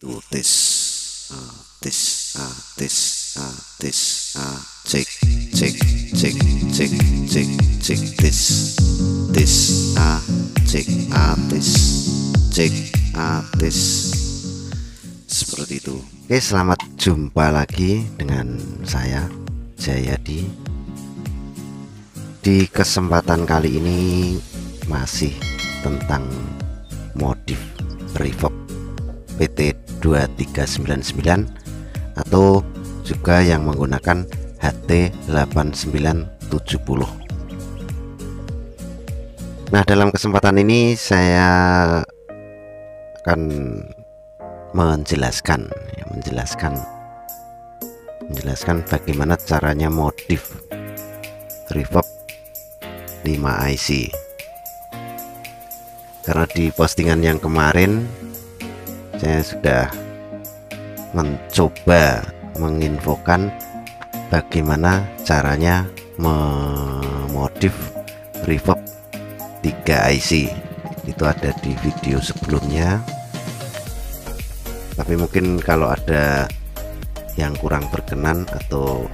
Tuh tes, tes, tes, tes, cek, cek, cek, cek, cek, cek, tes, tes, cek, tes, cek, tes, seperti itu. Oke, selamat jumpa lagi dengan saya Jayadi. Di kesempatan kali ini masih tentang modif reverb PT2399 atau juga yang menggunakan HT8970. Nah, dalam kesempatan ini saya akan menjelaskan bagaimana caranya modif reverb 5IC. Karena di postingan yang kemarin saya sudah mencoba menginfokan bagaimana caranya memodif reverb 3IC. Itu ada di video sebelumnya. Tapi mungkin kalau ada yang kurang berkenan atau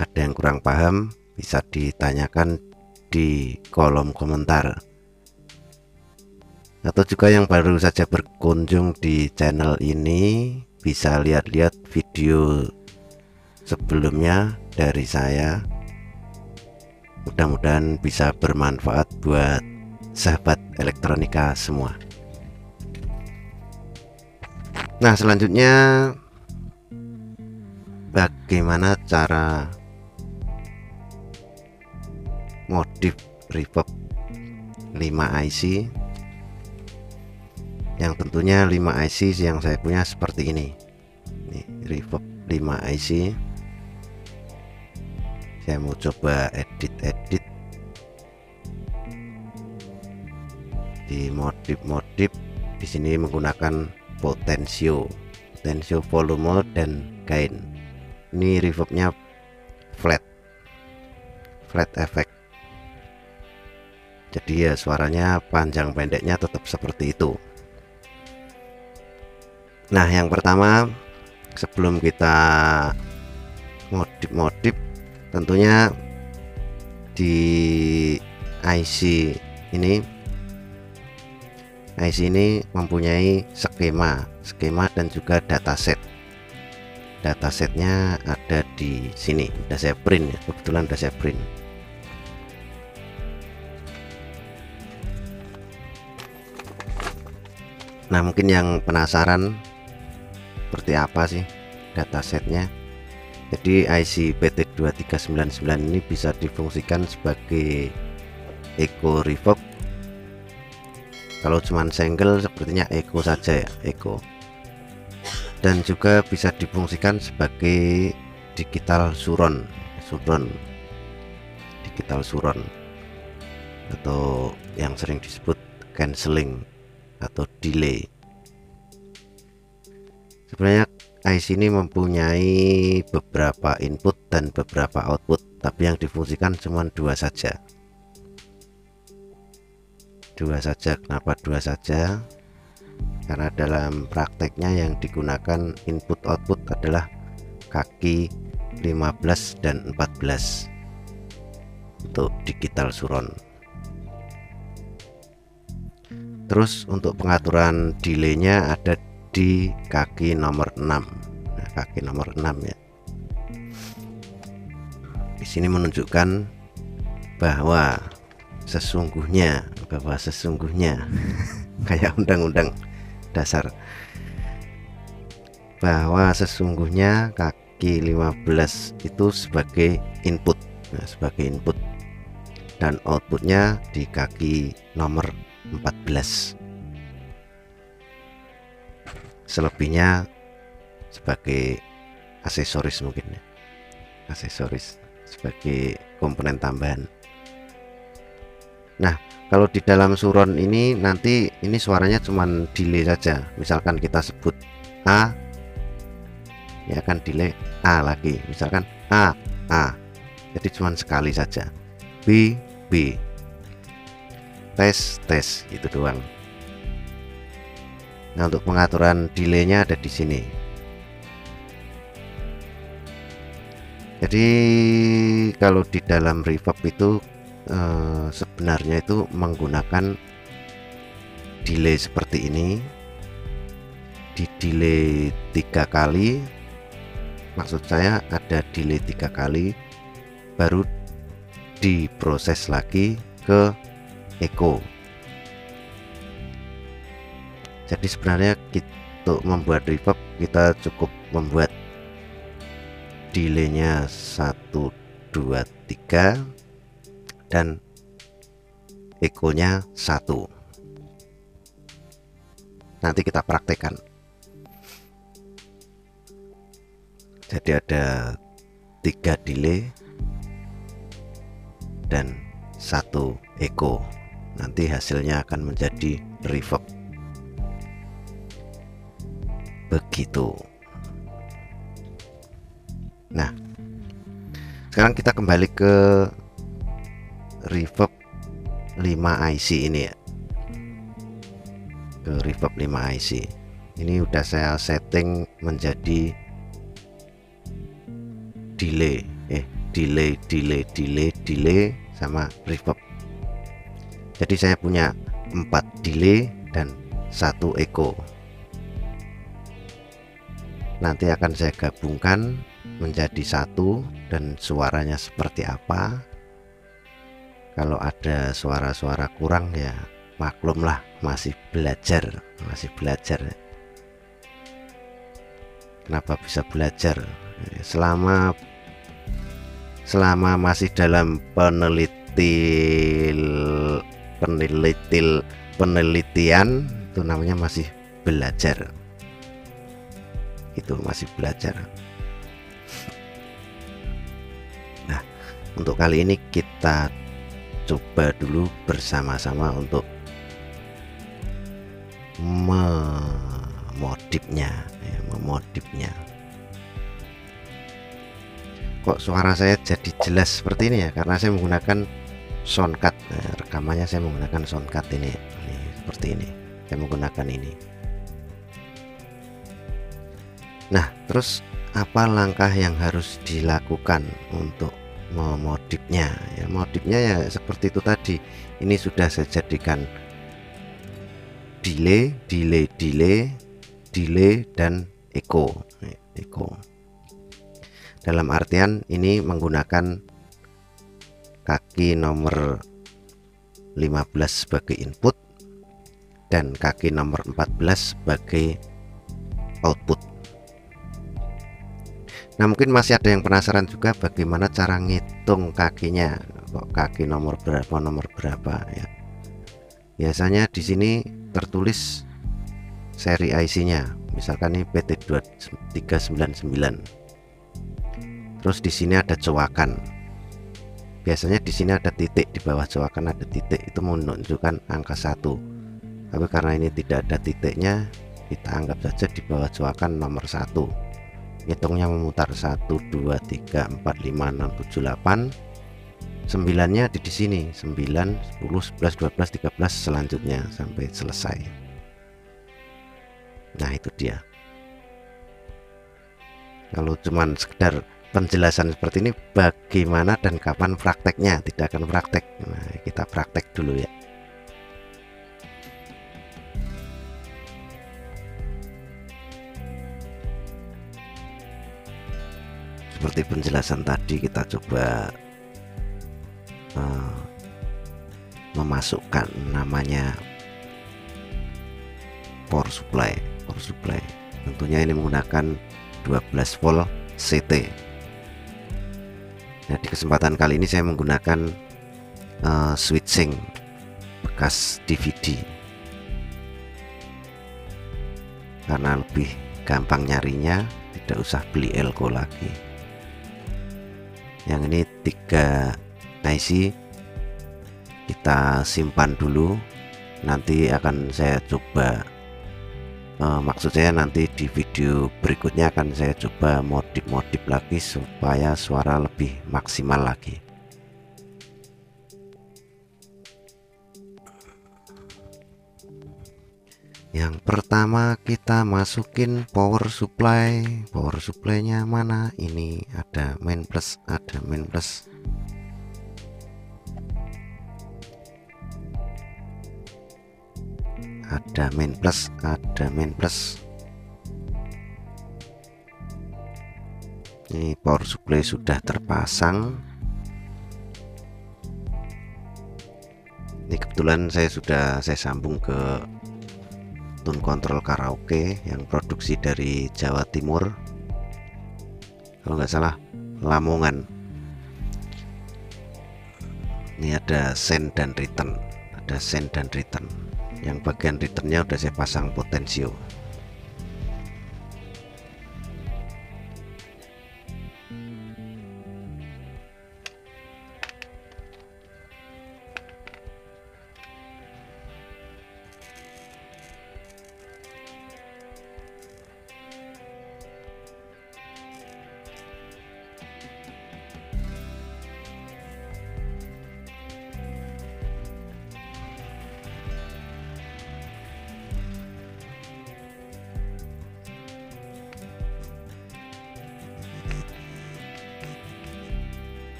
ada yang kurang paham, bisa ditanyakan di kolom komentar. Atau juga yang baru saja berkunjung di channel ini, bisa lihat-lihat video sebelumnya dari saya. Mudah-mudahan bisa bermanfaat buat sahabat elektronika semua. Nah, selanjutnya bagaimana cara modif reverb 5IC, yang tentunya 5IC yang saya punya seperti ini. Nih, reverb 5IC. Saya mau coba edit di modif. Di sini menggunakan potensio volume dan gain. Ini reverbnya flat effect. Jadi ya suaranya panjang pendeknya tetap seperti itu. Nah, yang pertama sebelum kita modif tentunya di IC ini mempunyai skema dan juga datasetnya ada di sini. Udah saya print ya, kebetulan udah saya print. Nah, mungkin yang penasaran seperti apa sih datasetnya. Jadi IC PT2399 ini bisa difungsikan sebagai echo reverb. Kalau cuman single sepertinya echo saja ya, echo. Dan juga bisa difungsikan sebagai digital surround atau yang sering disebut cancelling atau delay. Sebenarnya IC ini mempunyai beberapa input dan beberapa output, tapi yang difungsikan cuma dua saja. Kenapa dua saja? Karena dalam prakteknya yang digunakan input output adalah kaki 15 dan 14 untuk digital surround. Terus untuk pengaturan delaynya ada di kaki nomor 6. Nah, kaki nomor 6 ya. Di sini menunjukkan bahwa sesungguhnya kayak undang-undang dasar, bahwa sesungguhnya kaki 15 itu sebagai input. Nah, sebagai input dan outputnya di kaki nomor 14. Selebihnya sebagai aksesoris, mungkin ya, aksesoris sebagai komponen tambahan. Nah, kalau di dalam surround ini nanti ini suaranya cuman delay saja. Misalkan kita sebut A, ya akan delay A lagi. Misalkan A, jadi cuman sekali saja. B, tes itu doang. Nah, untuk pengaturan delaynya ada di sini. Jadi kalau di dalam reverb itu sebenarnya itu menggunakan delay seperti ini, di delay 3 kali, maksud saya ada delay 3 kali baru diproses lagi ke echo. Jadi sebenarnya untuk membuat reverb kita cukup membuat delaynya 1 2 3 dan echo-nya 1. Nanti kita praktekkan. Jadi ada 3 delay dan 1 echo. Nanti hasilnya akan menjadi reverb. Begitu. Nah, sekarang kita kembali ke reverb 5 IC ini ya. Ke reverb 5 IC. Ini udah saya setting menjadi delay, delay sama reverb. Jadi saya punya 4 delay dan 1 echo. Nanti akan saya gabungkan menjadi satu dan suaranya seperti apa. Kalau ada suara-suara kurang ya maklumlah, masih belajar. Kenapa bisa belajar? Selama masih dalam penelitian itu namanya masih belajar. Itu masih belajar. Nah, untuk kali ini kita coba dulu bersama-sama untuk memodifnya. Kok suara saya jadi jelas seperti ini ya? Karena saya menggunakan soundcard. Nah, rekamannya saya menggunakan soundcard ini seperti ini. Saya menggunakan ini. Nah, terus apa langkah yang harus dilakukan untuk memodifnya? Ya, modifnya ya seperti itu tadi. Ini sudah saya jadikan delay dan echo. Dalam artian ini menggunakan kaki nomor 15 sebagai input dan kaki nomor 14 sebagai output. Nah, mungkin masih ada yang penasaran juga bagaimana cara ngitung kakinya, kok kaki nomor berapa ya. Biasanya di sini tertulis seri IC-nya, misalkan ini PT399. Terus di sini ada cowakan. Biasanya di sini ada titik, di bawah cowakan ada titik, itu menunjukkan angka 1. Tapi karena ini tidak ada titiknya, kita anggap saja di bawah cowakan nomor 1. Hitungnya memutar 1 2 3 4 5 6 7 8. 9-nya ada di sini, 9 10 11 12 13 selanjutnya sampai selesai. Nah, itu dia. Kalau cuman sekedar penjelasan seperti ini, bagaimana dan kapan prakteknya? Tidak akan praktek. Nah, kita praktek dulu ya. Seperti penjelasan tadi, kita coba memasukkan namanya power supply. Tentunya ini menggunakan 12 volt CT. Nah, di kesempatan kali ini saya menggunakan switching bekas DVD karena lebih gampang nyarinya, tidak usah beli elko lagi. Yang ini 3 IC kita simpan dulu, nanti akan saya coba maksud saya nanti di video berikutnya akan saya coba modif lagi supaya suara lebih maksimal lagi. Yang pertama kita masukin power supply. Power supply-nya mana? Ini ada main plus, ada main plus. Ada main plus, ada main plus. Ini power supply sudah terpasang. Ini kebetulan saya sambung ke tune control karaoke yang produksi dari Jawa Timur, kalau nggak salah Lamongan. Ini ada send dan return, ada send dan return. Yang bagian returnnya udah saya pasang potensio.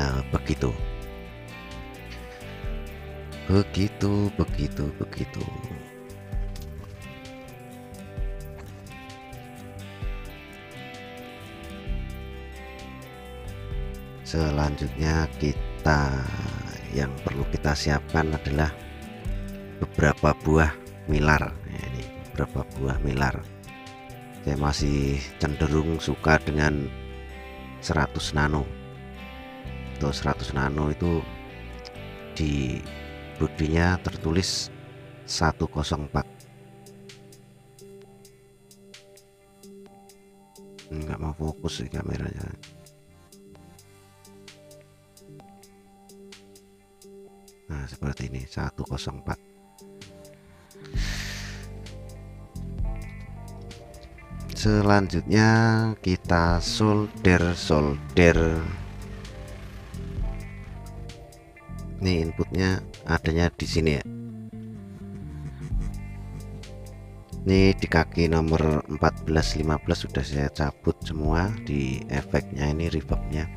Nah, begitu. Selanjutnya yang perlu kita siapkan adalah beberapa buah milar. Nah, ini beberapa buah milar. Saya masih cenderung suka dengan 100 nano. 100 nano itu di bodinya tertulis 104. Nggak mau fokus sih kameranya. Nah, seperti ini 104. Selanjutnya kita solder. Ini inputnya adanya di sini ya. Ini di kaki nomor 14 15 sudah saya cabut semua di efeknya, ini reverbnya.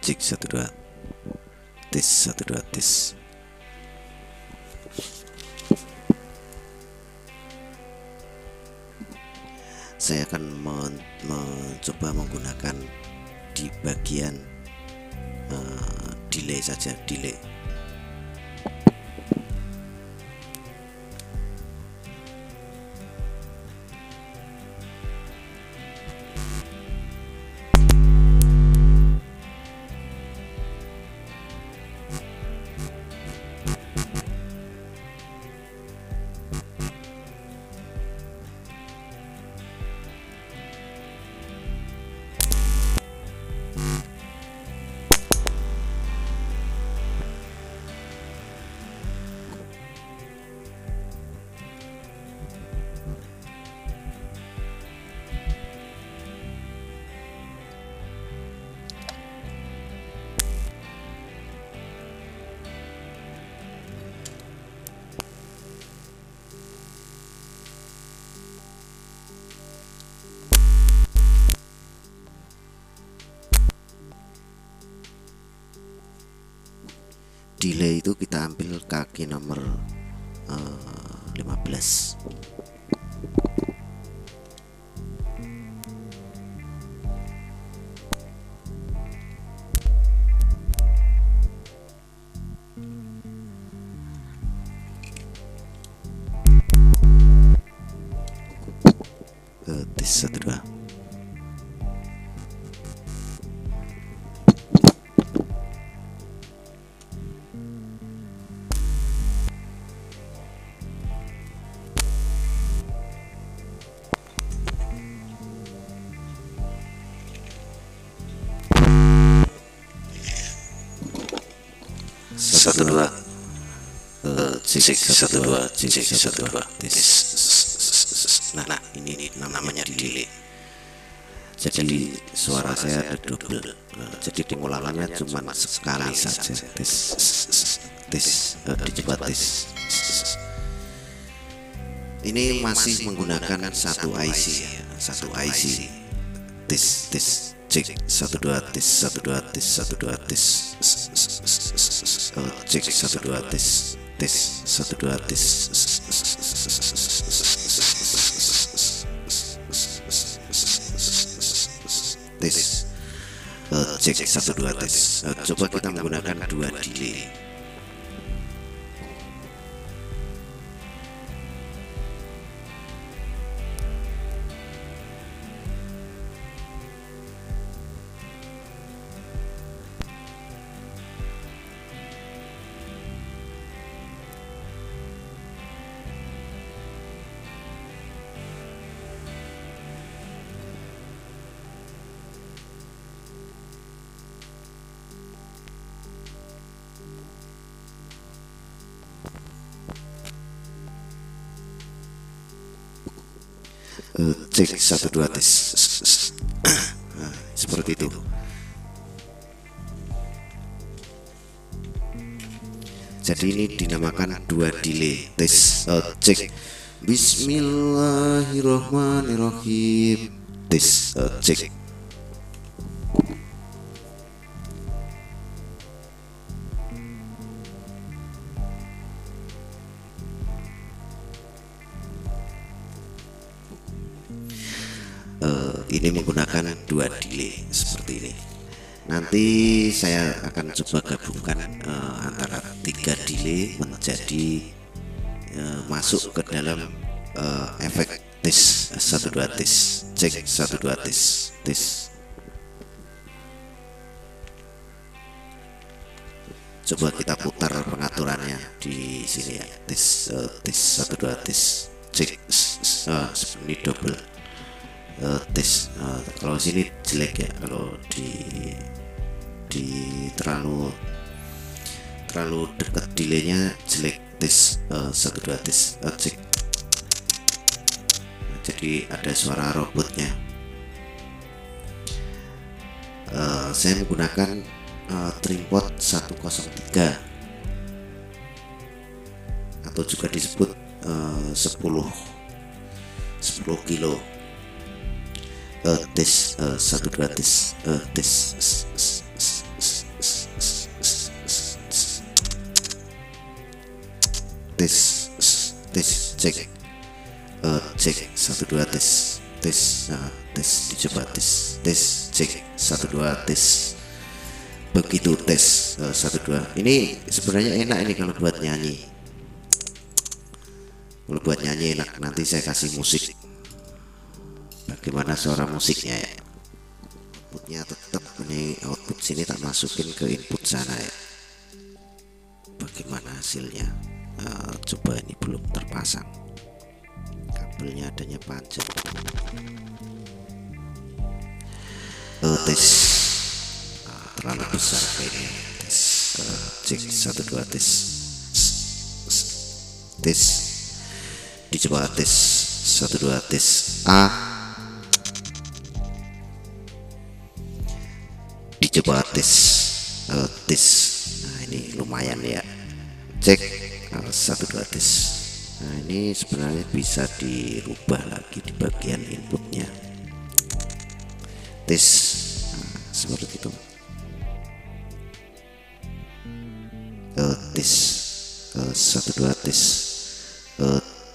Cek 12 tes 12 tes. Saya akan mencoba menggunakan di bagian delay saja, delay. Delay itu kita ambil kaki nomor 15. Tes 12. satu dua, cek satu dua, cek satu dua, tes. Nah ini namanya delay. Jadi suara saya ada double. Jadi pengulangannya cuma sekali saja. Tes, dicoba tes. Ini masih menggunakan satu IC ya, satu IC. Tes, cek satu dua tes, satu dua tes, satu dua tes. Cek satu dua tes, satu dua tes. Tes, cek satu dua tes. Coba kita menggunakan dua delay. Cek satu dua tes. Nah, seperti itu. Jadi ini dinamakan dua delay. Tes, cek. Bismillahirrahmanirrahim. Tes, cek. Ini menggunakan dua delay seperti ini. Nanti saya akan coba gabungkan antara tiga delay menjadi masuk ke dalam efek tes satu dua tes, cek satu dua tes. Coba kita putar pengaturannya di sini ya. Tes satu dua tes, cek. Ini double. Tes, kalau sini jelek ya, kalau di terlalu dekat delaynya jelek. Tes, satu dua tes, cek. Jadi ada suara robotnya. Saya menggunakan Trimpot 103 atau juga disebut 10 kilo. Tes, satu dua tes, tes, cek, cek satu dua tes, dicoba tes, cek satu dua tes. Begitu tes satu dua. Ini sebenarnya enak ini kalau buat nyanyi. Kalau buat nyanyi enak. Nanti saya kasih musik. Bagaimana suara musiknya ya? Outputnya tetap ini, output sini tak masukin ke input sana ya. Bagaimana hasilnya? Coba, ini belum terpasang. Kabelnya adanya panjang. Tes, terlalu besar kayaknya. Cek satu dua tes, dicoba tes satu dua tes. Dicoba tes. Nah ini lumayan ya, cek satu dua tes. Nah ini sebenarnya bisa dirubah lagi di bagian inputnya. Tes, seperti itu. Tes, satu dua tes,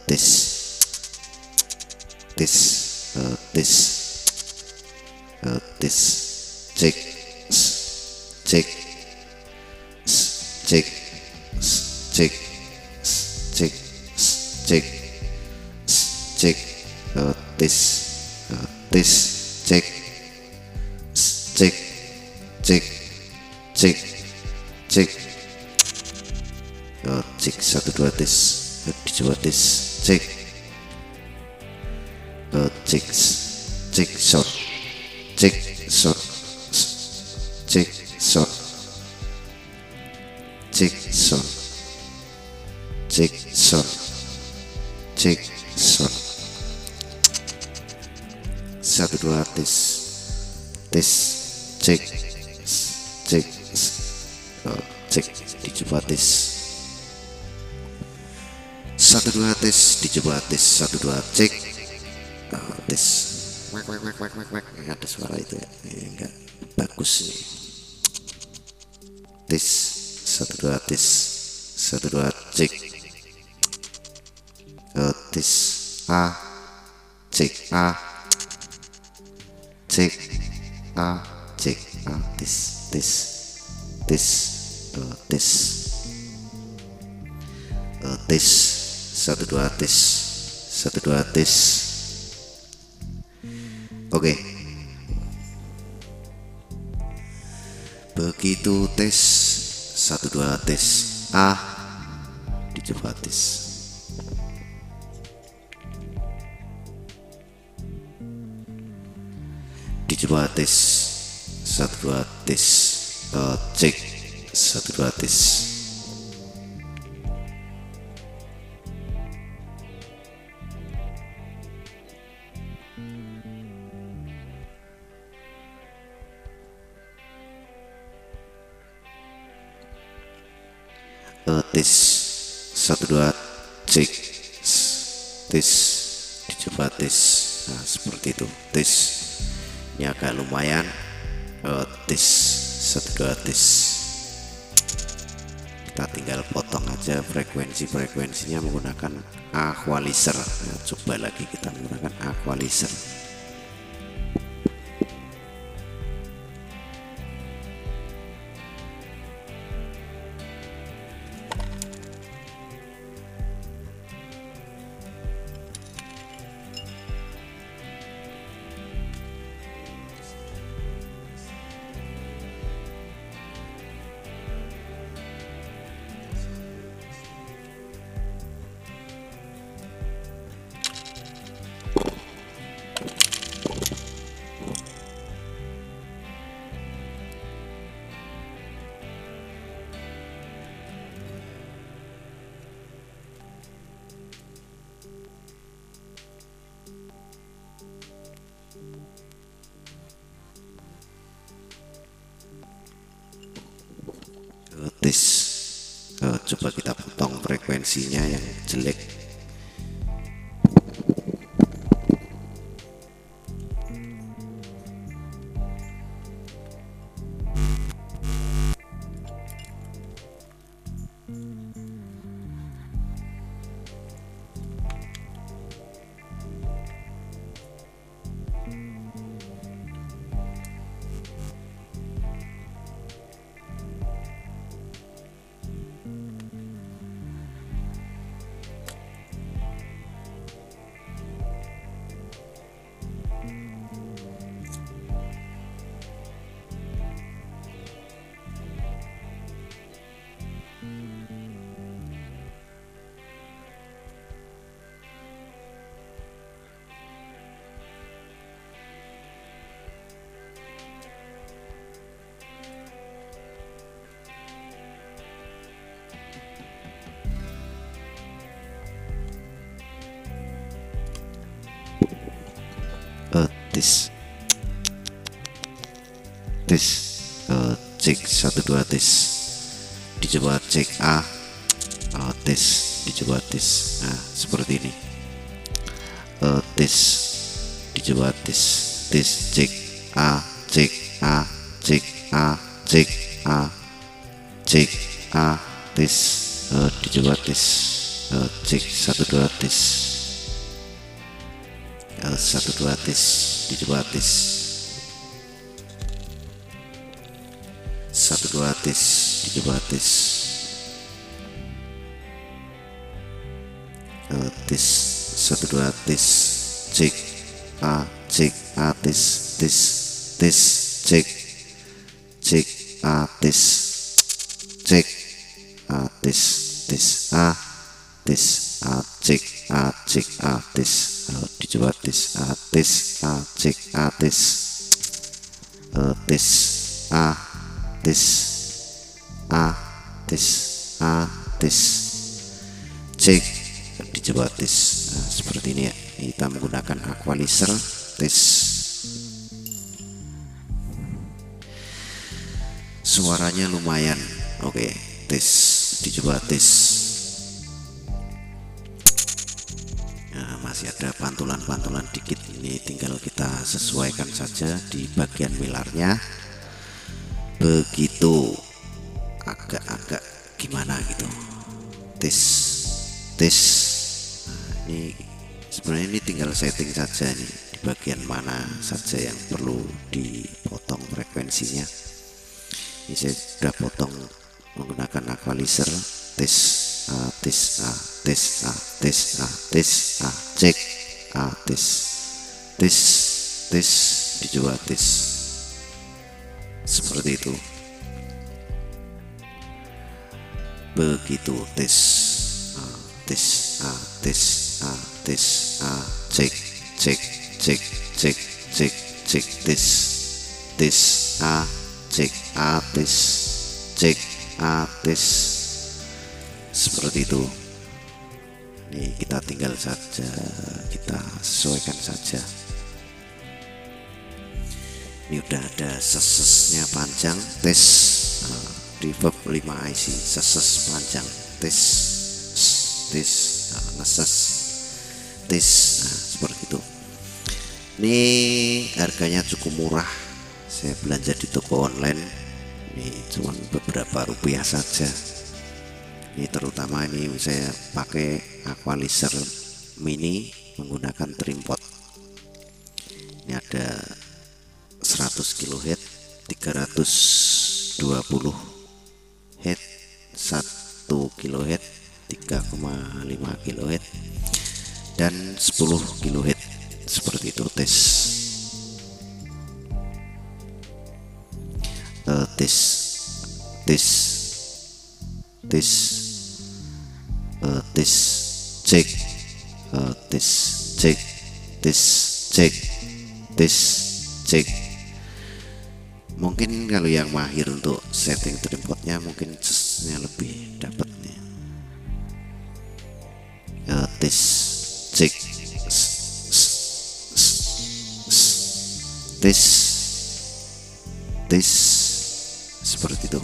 tes, cek, cek, cek, cek, cek, cek, cek, tes, cek, cek, cek, cek, cek, cek satu dua tes, dicoba tes, cek, cek, cek short, cek short, cek short, Jackson, Jackson, Jackson. 1 2 tes, tes, cek, cek, cek, dicoba tes. 1 2 tes, dicoba tes. 1 2 cek, tes. Ada suara itu ya, enggak bagus nih. Tes 1 2 tes 1 2 cek, tes A, cek A, cek A, cek A, tes tes tes, tes, tes 1 2 tes 1 2 tes. Oke. Begitu tes 1 2 tes A, dicoba tes. Dicoba tes 1 2 tes, cek 1 2 tes. Tes 1 2 cek, tes, dicoba tes. Nah seperti itu tes. Ini agak lumayan. Tes 1 2 tes. Kita tinggal potong aja frekuensinya menggunakan equalizer. Nah, coba lagi kita menggunakan equalizer. Tes, coba kita potong frekuensinya yang jelek. Tes, tes, cek 1 2 tes. Dicoba cek A, tes, dicoba tes. Nah seperti ini. Tes, dicoba tes, tes, cek A, cek A, cek A, cek A, cek A, tes, dicoba tes, cek 1 2 tes, 1 2 tes, dicoba tes, 1 2 tes, dicoba tes, tes 1 2 tes, cek A, cek A, tes, tes, tes, cek, cek A, tes, cek A, tes, tes A, tes A, cek A, cek A, tes, dicoba tes A, tes A, cek A, tes, tes A, tes A, tes A tes cek dicoba tes. Nah, seperti ini ya, kita menggunakan equalizer tes. Suaranya lumayan oke. Tes dicoba tes. Nah, masih ada pantulan-pantulan dikit, ini tinggal kita sesuaikan saja di bagian pilarnya. Begitu, agak-agak gimana gitu. Tes tes. Nah, ini sebenarnya ini tinggal setting saja nih, di bagian mana saja yang perlu dipotong frekuensinya. Ini saya sudah potong menggunakan equalizer. Tes A tes A tes A tes A tes A cek A tes tes tes dicoba tes. Seperti itu. Begitu, tes A tes A tes A tes A cek cek cek cek cek cek tes tes A cek A tes cek A tes. Seperti itu. Nih kita tinggal saja kita sesuaikan saja. Ini udah ada sesesnya panjang, tes reverb 5 IC seses panjang, tes tes ngeses tes. Nah, seperti itu. Ini harganya cukup murah, saya belanja di toko online. Ini cuma beberapa rupiah saja. Ini terutama ini saya pakai equalizer mini menggunakan trimpot. Ini ada 100 kHz, 320 Hz, 1 kHz, 3,5 kHz, dan 10 kHz. Seperti itu, tes tes tes tes tes cek tes cek tes cek tes cek. Mungkin kalau yang mahir untuk setting trimpotnya mungkin nya lebih dapat nih. Tes cek tes tes. Seperti itu.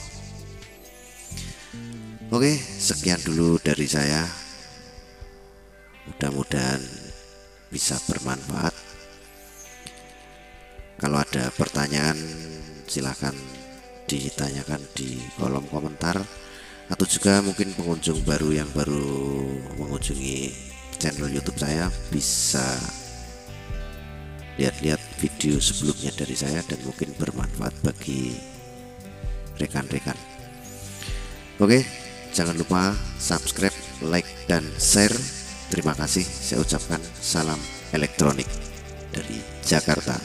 Oke, sekian dulu dari saya. Mudah-mudahan bisa bermanfaat. Kalau ada pertanyaan silahkan ditanyakan di kolom komentar, atau juga mungkin pengunjung baru yang baru mengunjungi channel YouTube saya bisa lihat-lihat video sebelumnya dari saya dan mungkin bermanfaat bagi rekan-rekan. Oke, jangan lupa subscribe, like, dan share. Terima kasih. Saya ucapkan salam elektronik dari Jakarta.